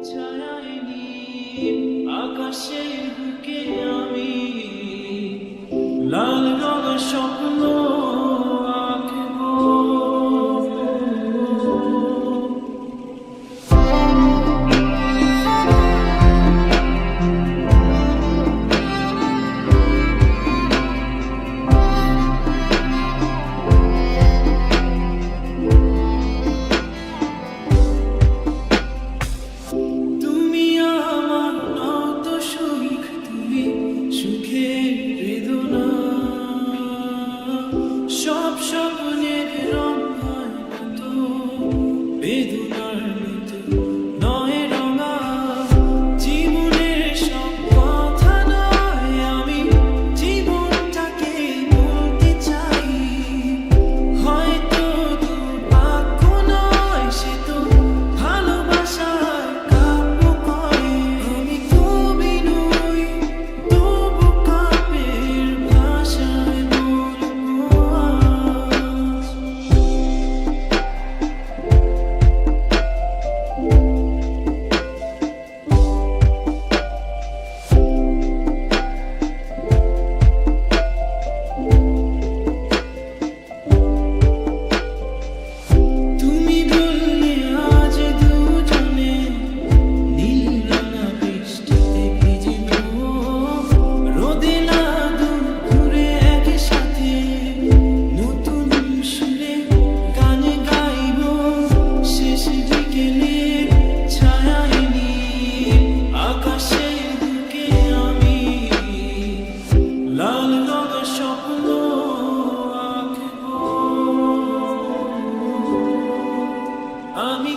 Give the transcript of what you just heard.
ছায়ায় নীল আকাশের বুকে আমি লাল রঙের স্বপ্ন আঁকবো। তুমি আমার নত সুখ, তুমি সুখের বেদনা, সব স্বপ্নের রঙার মতো বেদনার মতো নয় রঙা। জীবনের সব কথা নয়, আমি জীবনটাকে বলতে চাই। হয়তো দুর্ভাগ্য নয়, সে তো ভালোবাসার কাব্য কয়। আমি কবি নই, তবু কাব্যের ভাষায় বলবো আজ। তুমি বললে আজ দুজনে নীল রাঙা বৃষ্টিতে ভিজিব, রোদে না দুপুরে একসাথে নতুন সুরে গান গাইব। শেষ বিকেলে ছায়ায় নীল আকাশের বুকে আমি লাল রঙের স্বপ্ন আঁকবো। আমি